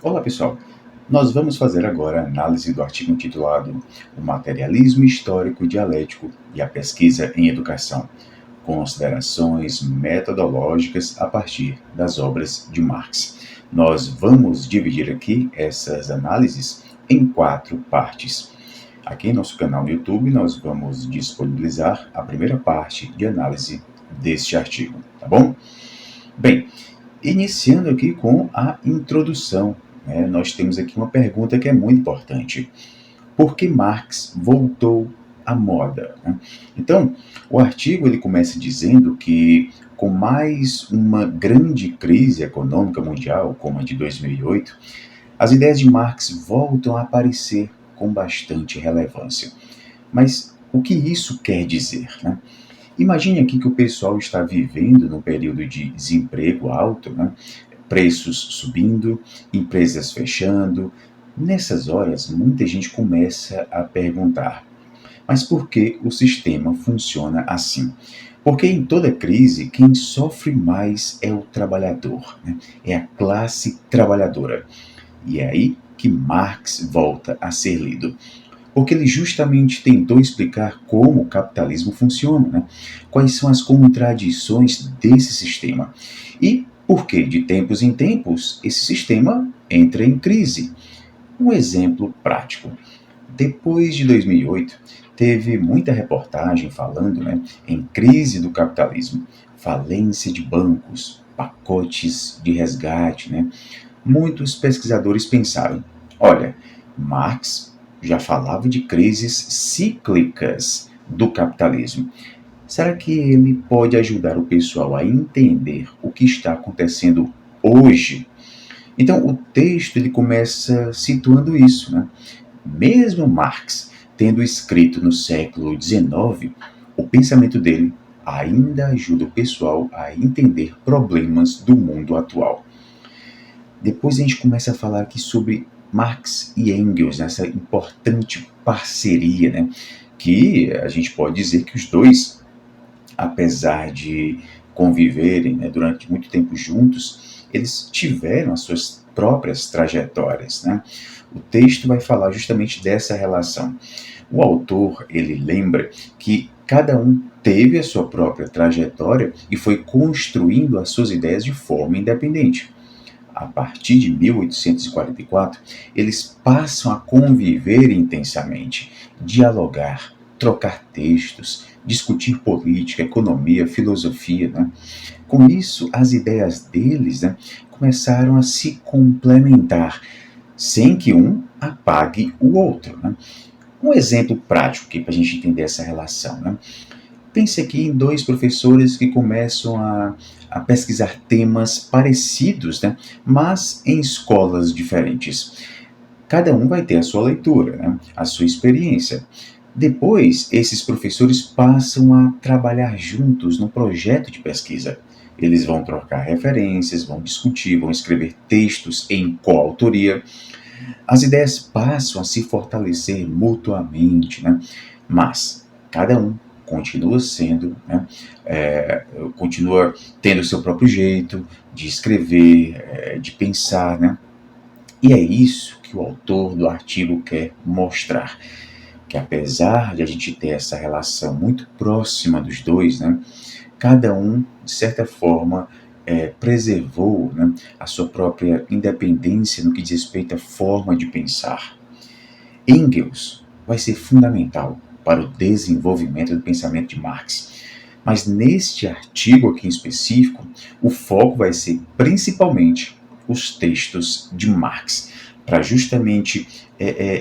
Olá pessoal, nós vamos fazer agora a análise do artigo intitulado O Materialismo Histórico Dialético e a Pesquisa em Educação, considerações metodológicas a partir das obras de Marx. Nós vamos dividir aqui essas análises em 4 partes. Aqui em nosso canal no YouTube nós vamos disponibilizar a primeira parte de análise deste artigo, tá bom? Bem, iniciando aqui com a introdução, nós temos aqui uma pergunta que é muito importante. Por que Marx voltou à moda? Então, o artigo ele começa dizendo que, com mais uma grande crise econômica mundial, como a de 2008, as ideias de Marx voltam a aparecer com bastante relevância. Mas o que isso quer dizer? Imagine aqui que o pessoal está vivendo num período de desemprego alto, preços subindo, empresas fechando. Nessas horas, muita gente começa a perguntar: mas por que o sistema funciona assim? Porque em toda crise, quem sofre mais é o trabalhador, é a classe trabalhadora. E é aí que Marx volta a ser lido, porque ele justamente tentou explicar como o capitalismo funciona, quais são as contradições desse sistema e por que, de tempos em tempos, esse sistema entra em crise. Um exemplo prático. Depois de 2008, teve muita reportagem falando em crise do capitalismo, falência de bancos, pacotes de resgate. Muitos pesquisadores pensaram: olha, Marx já falava de crises cíclicas do capitalismo. Será que ele pode ajudar o pessoal a entender o que está acontecendo hoje? Então, o texto ele começa situando isso. Mesmo Marx tendo escrito no século XIX, o pensamento dele ainda ajuda o pessoal a entender problemas do mundo atual. Depois a gente começa a falar aqui sobre Marx e Engels, essa importante parceria, que a gente pode dizer que os dois, apesar de conviverem durante muito tempo juntos, eles tiveram as suas próprias trajetórias. O texto vai falar justamente dessa relação. O autor, ele lembra que cada um teve a sua própria trajetória e foi construindo as suas ideias de forma independente. A partir de 1844, eles passam a conviver intensamente, dialogar, trocar textos, discutir política, economia, filosofia. Com isso, as ideias deles começaram a se complementar, sem que um apague o outro. Um exemplo prático aqui para a gente entender essa relação. Pense aqui em dois professores que começam a pesquisar temas parecidos, mas em escolas diferentes. Cada um vai ter a sua leitura, a sua experiência. Depois, esses professores passam a trabalhar juntos no projeto de pesquisa. Eles vão trocar referências, vão discutir, vão escrever textos em coautoria. As ideias passam a se fortalecer mutuamente, mas cada um continua sendo, continua tendo o seu próprio jeito de escrever, de pensar, E é isso que o autor do artigo quer mostrar, que apesar de a gente ter essa relação muito próxima dos dois, cada um, de certa forma, preservou a sua própria independência no que diz respeito à forma de pensar. Engels vai ser fundamental para o desenvolvimento do pensamento de Marx. Mas neste artigo aqui em específico, o foco vai ser principalmente os textos de Marx, para justamente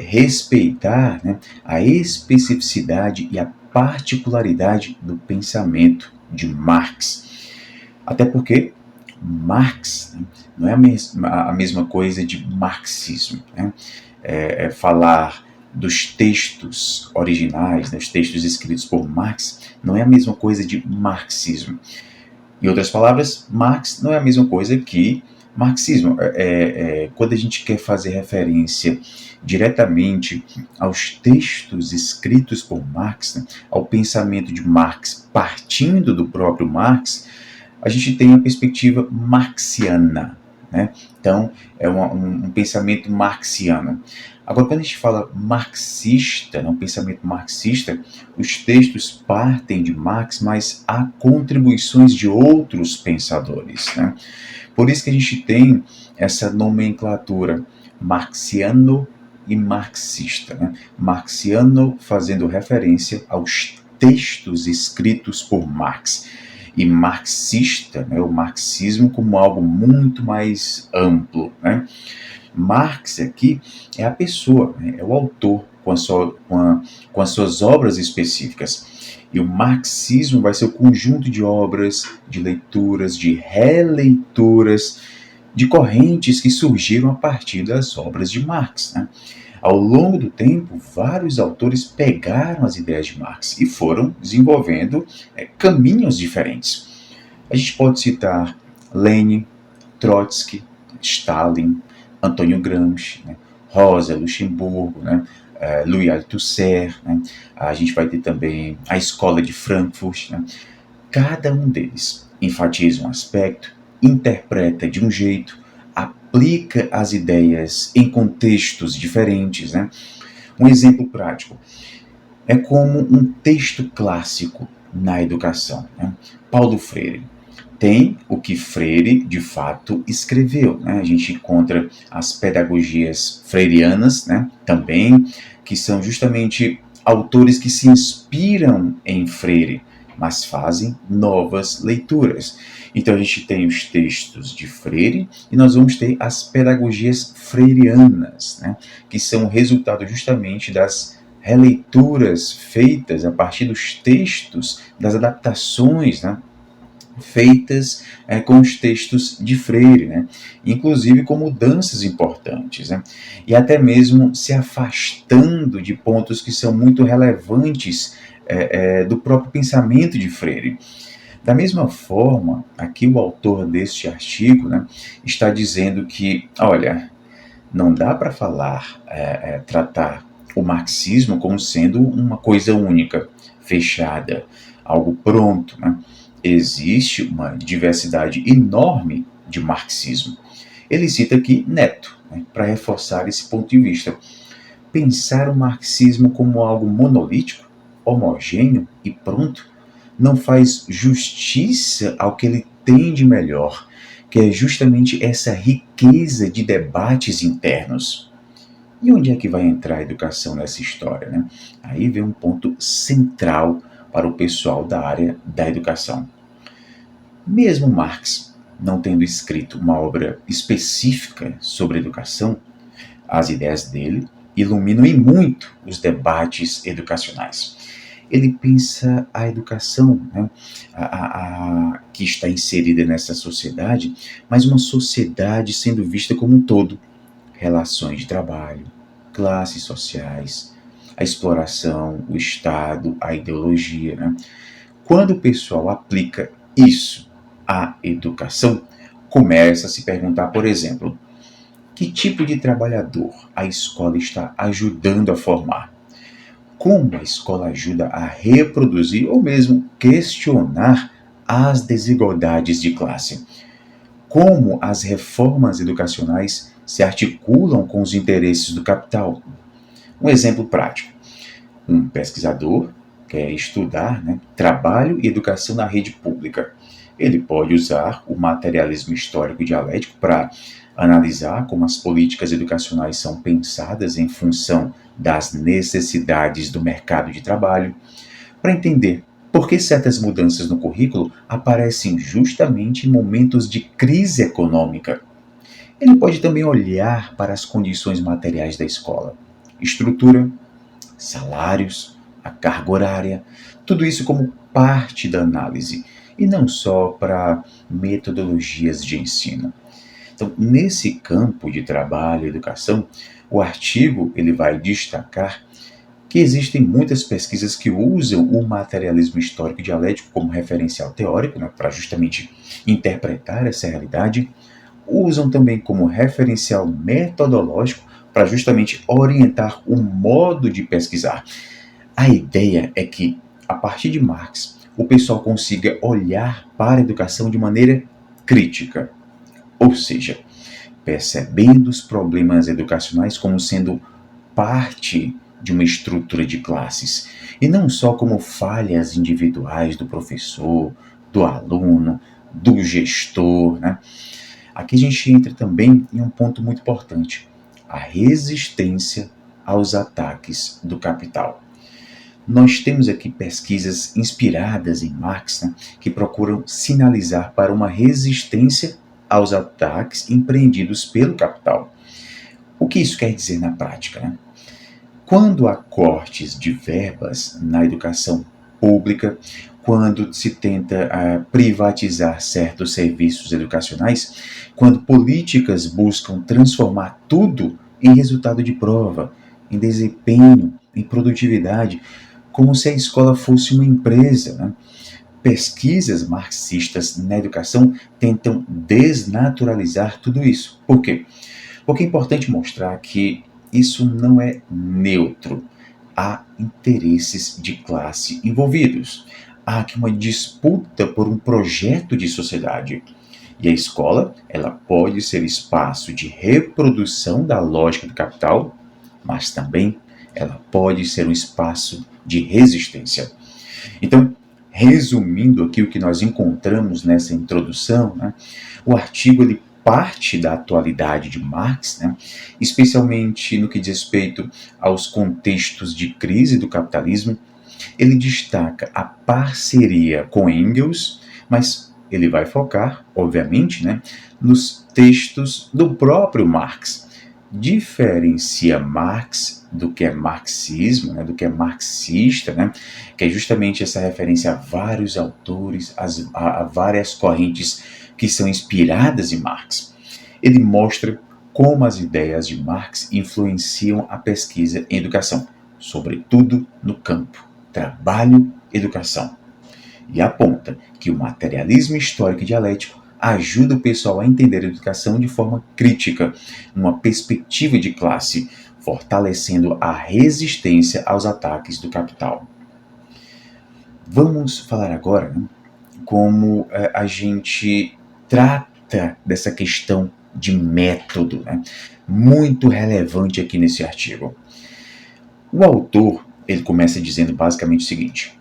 respeitar a especificidade e a particularidade do pensamento de Marx. Até porque Marx não é a mesma coisa de marxismo. Falar dos textos originais, os textos escritos por Marx, não é a mesma coisa de marxismo. Em outras palavras, Marx não é a mesma coisa que marxismo. Quando a gente quer fazer referência diretamente aos textos escritos por Marx, ao pensamento de Marx partindo do próprio Marx, a gente tem a perspectiva marxiana. né? Então, é um pensamento marxiano. Agora, quando a gente fala marxista, né, um pensamento marxista, os textos partem de Marx, mas há contribuições de outros pensadores, né? Por isso que a gente tem essa nomenclatura marxiano e marxista, né? Marxiano fazendo referência aos textos escritos por Marx, e marxista, né, o marxismo como algo muito mais amplo, né? Marx aqui é a pessoa, né, é o autor com as suas obras específicas. E o marxismo vai ser o conjunto de obras, de leituras, de releituras, de correntes que surgiram a partir das obras de Marx, né? Ao longo do tempo, vários autores pegaram as ideias de Marx e foram desenvolvendo caminhos diferentes. A gente pode citar Lenin, Trotsky, Stalin, Antônio Gramsci, né, Rosa Luxemburgo, né, Louis Althusser, né, a gente vai ter também a Escola de Frankfurt. Né, cada um deles enfatiza um aspecto, interpreta de um jeito, aplica as ideias em contextos diferentes. Né. Um exemplo prático é como um texto clássico na educação. Né. Paulo Freire tem o que Freire, de fato, escreveu. Né? A gente encontra as pedagogias freirianas, né? Também, que são justamente autores que se inspiram em Freire, mas fazem novas leituras. Então a gente tem os textos de Freire e nós vamos ter as pedagogias freirianas, né? Que são resultado justamente das releituras feitas a partir dos textos, das adaptações, né, feitas com os textos de Freire, né? Inclusive com mudanças importantes, né? E até mesmo se afastando de pontos que são muito relevantes do próprio pensamento de Freire. Da mesma forma, aqui o autor deste artigo, né, está dizendo que, olha, não dá para tratar o marxismo como sendo uma coisa única, fechada, algo pronto, né? Existe uma diversidade enorme de marxismo. Ele cita aqui Neto, né, para reforçar esse ponto de vista. Pensar o marxismo como algo monolítico, homogêneo e pronto, não faz justiça ao que ele tem de melhor, que é justamente essa riqueza de debates internos. E onde é que vai entrar a educação nessa história, né? Aí vem um ponto central para o pessoal da área da educação. Mesmo Marx não tendo escrito uma obra específica sobre educação, as ideias dele iluminam em muito os debates educacionais. Ele pensa a educação, né, que está inserida nessa sociedade, mas uma sociedade sendo vista como um todo. Relações de trabalho, classes sociais, a exploração, o Estado, a ideologia. Né? Quando o pessoal aplica isso à educação, começa a se perguntar, por exemplo, que tipo de trabalhador a escola está ajudando a formar? Como a escola ajuda a reproduzir ou mesmo questionar as desigualdades de classe? Como as reformas educacionais se articulam com os interesses do capital? Um exemplo prático. Um pesquisador quer estudar, né, trabalho e educação na rede pública. Ele pode usar o materialismo histórico dialético para analisar como as políticas educacionais são pensadas em função das necessidades do mercado de trabalho, para entender por que certas mudanças no currículo aparecem justamente em momentos de crise econômica. Ele pode também olhar para as condições materiais da escola, estrutura, salários, a carga horária, tudo isso como parte da análise, e não só para metodologias de ensino. Então, nesse campo de trabalho e educação, o artigo ele vai destacar que existem muitas pesquisas que usam o materialismo histórico dialético como referencial teórico, né, para justamente interpretar essa realidade, usam também como referencial metodológico para justamente orientar o modo de pesquisar. A ideia é que, a partir de Marx, o pessoal consiga olhar para a educação de maneira crítica, ou seja, percebendo os problemas educacionais como sendo parte de uma estrutura de classes, e não só como falhas individuais do professor, do aluno, do gestor, né? Aqui a gente entra também em um ponto muito importante: a resistência aos ataques do capital. Nós temos aqui pesquisas inspiradas em Marx, né, que procuram sinalizar para uma resistência aos ataques empreendidos pelo capital. O que isso quer dizer na prática, né? Quando há cortes de verbas na educação pública, quando se tenta privatizar certos serviços educacionais, quando políticas buscam transformar tudo em resultado de prova, em desempenho, em produtividade, como se a escola fosse uma empresa, né? Pesquisas marxistas na educação tentam desnaturalizar tudo isso. Por quê? Porque é importante mostrar que isso não é neutro. Há interesses de classe envolvidos. Há aqui uma disputa por um projeto de sociedade. E a escola, ela pode ser espaço de reprodução da lógica do capital, mas também ela pode ser um espaço de resistência. Então, resumindo aqui o que nós encontramos nessa introdução, né, o artigo ele parte da atualidade de Marx, né, especialmente no que diz respeito aos contextos de crise do capitalismo. Ele destaca a parceria com Engels, mas ele vai focar, obviamente, né, nos textos do próprio Marx. Diferencia Marx do que é marxismo, né, do que é marxista, né, que é justamente essa referência a vários autores, a várias correntes que são inspiradas em Marx. Ele mostra como as ideias de Marx influenciam a pesquisa em educação, sobretudo no campo trabalho, educação. E aponta que o materialismo histórico e dialético ajuda o pessoal a entender a educação de forma crítica, numa perspectiva de classe, fortalecendo a resistência aos ataques do capital. Vamos falar agora, né, como a gente trata dessa questão de método, né, muito relevante aqui nesse artigo. O autor, ele começa dizendo basicamente o seguinte: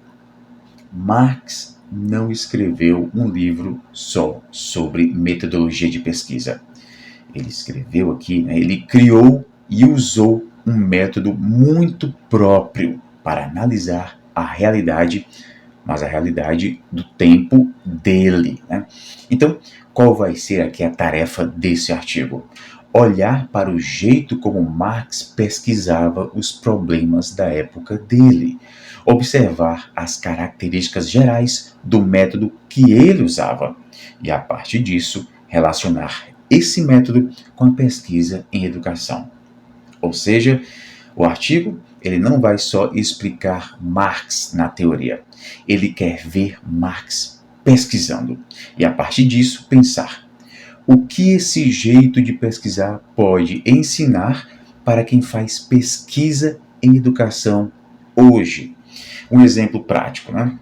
Marx não escreveu um livro só sobre metodologia de pesquisa. Ele escreveu aqui, né, ele criou e usou um método muito próprio para analisar a realidade, mas a realidade do tempo dele, né? Então, qual vai ser aqui a tarefa desse artigo? Olhar para o jeito como Marx pesquisava os problemas da época dele. Observar as características gerais do método que ele usava. E, a partir disso, relacionar esse método com a pesquisa em educação. Ou seja, o artigo ele não vai só explicar Marx na teoria. Ele quer ver Marx pesquisando. E, a partir disso, pensar o que esse jeito de pesquisar pode ensinar para quem faz pesquisa em educação hoje. Um exemplo prático, né?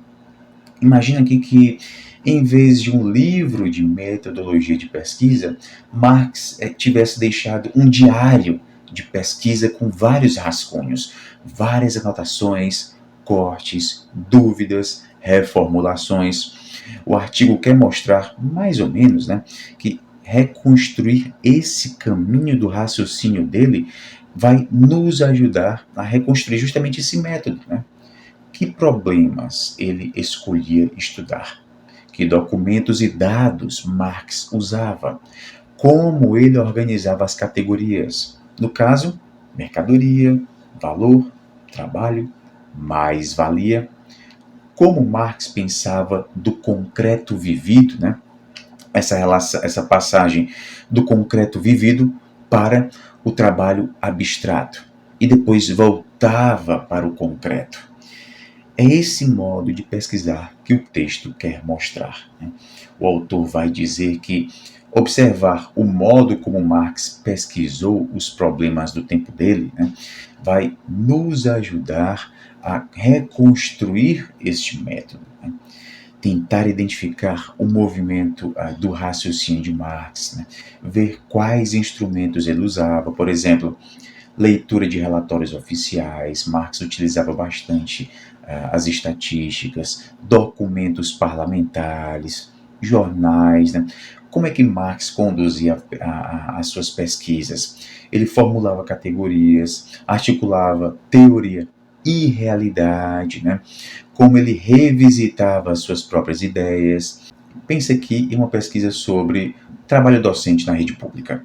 Imagina aqui que, em vez de um livro de metodologia de pesquisa, Marx tivesse deixado um diário de pesquisa com vários rascunhos, várias anotações, cortes, dúvidas, reformulações. O artigo quer mostrar, mais ou menos, né, que reconstruir esse caminho do raciocínio dele vai nos ajudar a reconstruir justamente esse método, né? Que problemas ele escolhia estudar? Que documentos e dados Marx usava? Como ele organizava as categorias? No caso, mercadoria, valor, trabalho, mais-valia. Como Marx pensava do concreto vivido, né? Essa passagem do concreto vivido para o trabalho abstrato e depois voltava para o concreto. É esse modo de pesquisar que o texto quer mostrar, né? O autor vai dizer que observar o modo como Marx pesquisou os problemas do tempo dele, né, vai nos ajudar a reconstruir este método, né? tentar identificar o movimento do raciocínio de Marx, né? Ver quais instrumentos ele usava, por exemplo, leitura de relatórios oficiais. Marx utilizava bastante as estatísticas, documentos parlamentares, jornais, né? Como é que Marx conduzia as suas pesquisas? Ele formulava categorias, articulava teoria e realidade, né? Como ele revisitava as suas próprias ideias. Pense aqui em uma pesquisa sobre trabalho docente na rede pública.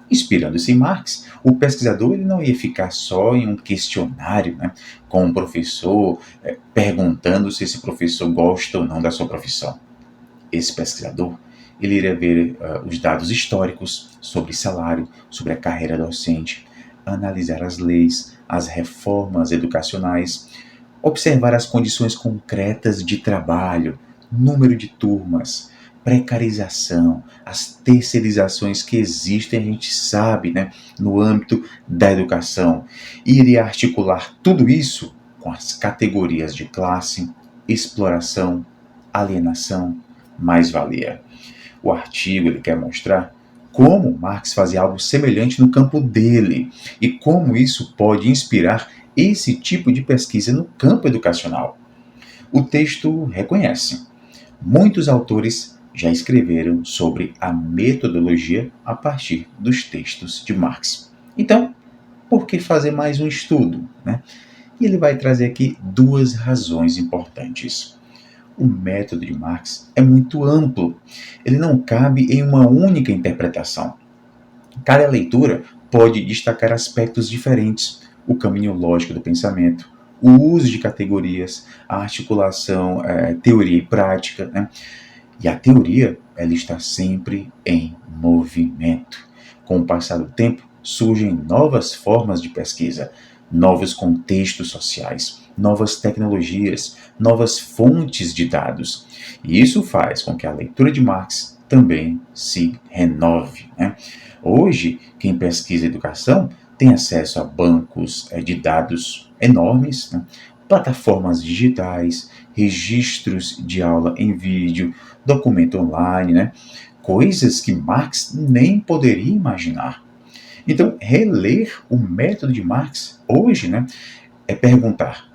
Inspirando-se em Marx, o pesquisador ele não ia ficar só em um questionário, né, com um professor, perguntando se esse professor gosta ou não da sua profissão. Esse pesquisador ele iria ver os dados históricos sobre salário, sobre a carreira docente, analisar as leis, as reformas educacionais, observar as condições concretas de trabalho, número de turmas, precarização, as terceirizações que existem, a gente sabe, né, no âmbito da educação. E iria articular tudo isso com as categorias de classe, exploração, alienação, mais-valia. O artigo ele quer mostrar como Marx fazia algo semelhante no campo dele e como isso pode inspirar esse tipo de pesquisa no campo educacional. O texto reconhece: muitos autores já escreveram sobre a metodologia a partir dos textos de Marx. Então, por que fazer mais um estudo, né? E ele vai trazer aqui duas razões importantes. O método de Marx é muito amplo. Ele não cabe em uma única interpretação. Cada leitura pode destacar aspectos diferentes: o caminho lógico do pensamento, o uso de categorias, a articulação, teoria e prática, né? E a teoria, ela está sempre em movimento. Com o passar do tempo, surgem novas formas de pesquisa, novos contextos sociais, novas tecnologias, novas fontes de dados. E isso faz com que a leitura de Marx também se renove, né? Hoje, quem pesquisa educação tem acesso a bancos de dados enormes, né? Plataformas digitais, registros de aula em vídeo, documento online, né? Coisas que Marx nem poderia imaginar. Então, reler o método de Marx hoje, né, é perguntar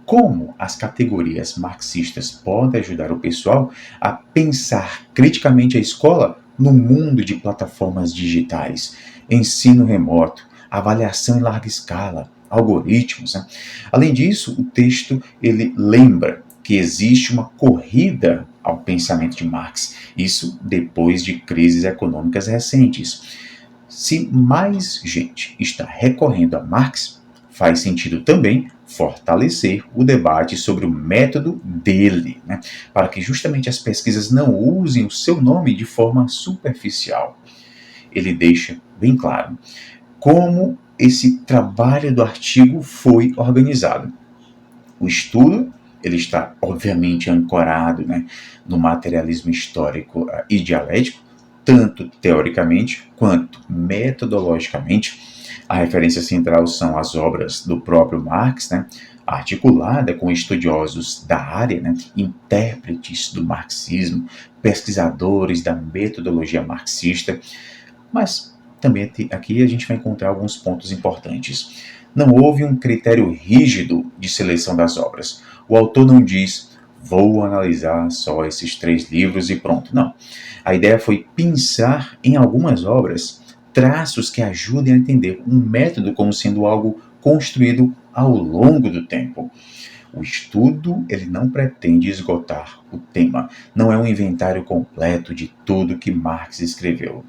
como as categorias marxistas podem ajudar o pessoal a pensar criticamente a escola no mundo de plataformas digitais, ensino remoto, avaliação em larga escala, algoritmos, né? Além disso, o texto ele lembra que existe uma corrida ao pensamento de Marx, isso depois de crises econômicas recentes. Se mais gente está recorrendo a Marx, faz sentido também fortalecer o debate sobre o método dele, né, para que justamente as pesquisas não usem o seu nome de forma superficial. Ele deixa bem claro como esse trabalho do artigo foi organizado. O estudo ele está obviamente ancorado, né, no materialismo histórico e dialético, tanto teoricamente quanto metodologicamente. A referência central são as obras do próprio Marx, né, articulada com estudiosos da área, né, intérpretes do marxismo, pesquisadores da metodologia marxista, mas também aqui a gente vai encontrar alguns pontos importantes. Não houve um critério rígido de seleção das obras. O autor não diz: vou analisar só esses 3 livros e pronto. Não. A ideia foi pensar em algumas obras traços que ajudem a entender um método como sendo algo construído ao longo do tempo. O estudo ele não pretende esgotar o tema. Não é um inventário completo de tudo que Marx escreveu.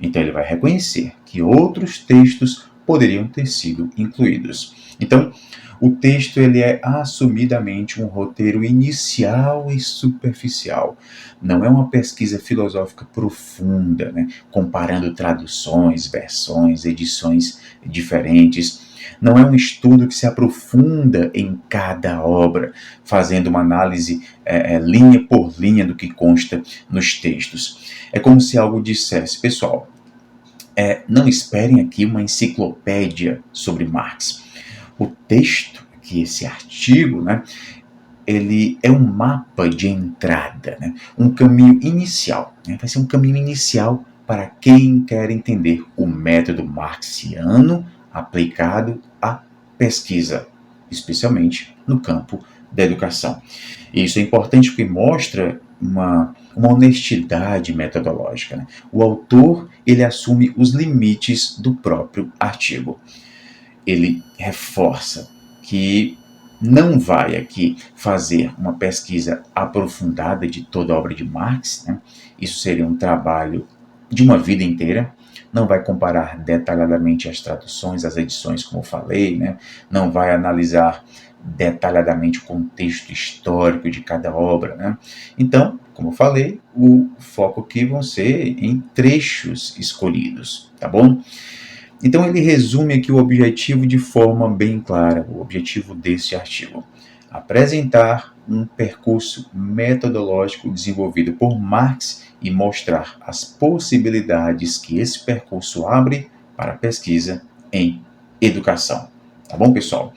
Então ele vai reconhecer que outros textos poderiam ter sido incluídos. Então, o texto ele é assumidamente um roteiro inicial e superficial. Não é uma pesquisa filosófica profunda, né, comparando traduções, versões, edições diferentes. Não é um estudo que se aprofunda em cada obra, fazendo uma análise linha por linha do que consta nos textos. É como se algo dissesse: pessoal, não esperem aqui uma enciclopédia sobre Marx. O texto, que esse artigo, né, ele é um mapa de entrada, né? Um caminho inicial, né? Vai ser um caminho inicial para quem quer entender o método marxiano aplicado à pesquisa, especialmente no campo da educação. E isso é importante porque mostra uma honestidade metodológica, né? O autor ele assume os limites do próprio artigo. Ele reforça que não vai aqui fazer uma pesquisa aprofundada de toda a obra de Marx, né? Isso seria um trabalho de uma vida inteira. Não vai comparar detalhadamente as traduções, as edições, como eu falei, né? Não vai analisar detalhadamente o contexto histórico de cada obra, né? Então, como eu falei, o foco aqui vão ser em trechos escolhidos, tá bom? Então ele resume aqui o objetivo de forma bem clara, o objetivo desse artigo. Apresentar um percurso metodológico desenvolvido por Marx e mostrar as possibilidades que esse percurso abre para a pesquisa em educação. Tá bom, pessoal?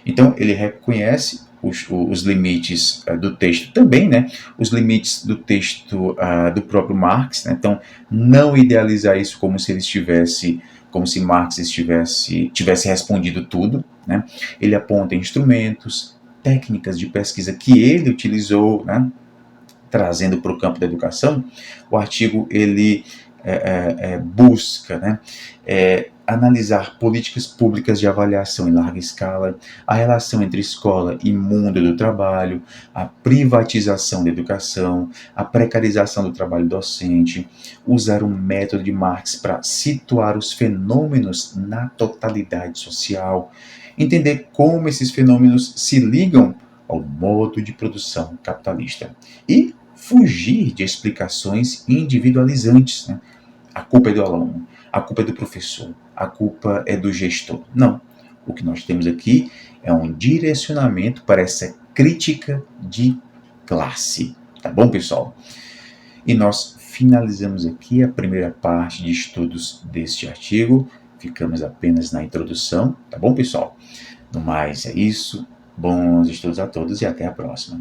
Então ele reconhece os limites do texto também, né? Os limites do texto do próprio Marx, né? Então não idealizar isso como se ele estivesse como se Marx tivesse respondido tudo, né? Ele aponta instrumentos, técnicas de pesquisa que ele utilizou, né? Trazendo para o campo da educação. O artigo ele busca, né? Analisar políticas públicas de avaliação em larga escala, a relação entre escola e mundo do trabalho, a privatização da educação, a precarização do trabalho docente, usar o método de Marx para situar os fenômenos na totalidade social, entender como esses fenômenos se ligam ao modo de produção capitalista e fugir de explicações individualizantes, né? A culpa é do aluno, a culpa é do professor, a culpa é do gestor. Não. O que nós temos aqui é um direcionamento para essa crítica de classe. Tá bom, pessoal? E nós finalizamos aqui a primeira parte de estudos deste artigo. Ficamos apenas na introdução. Tá bom, pessoal? No mais, é isso. Bons estudos a todos e até a próxima.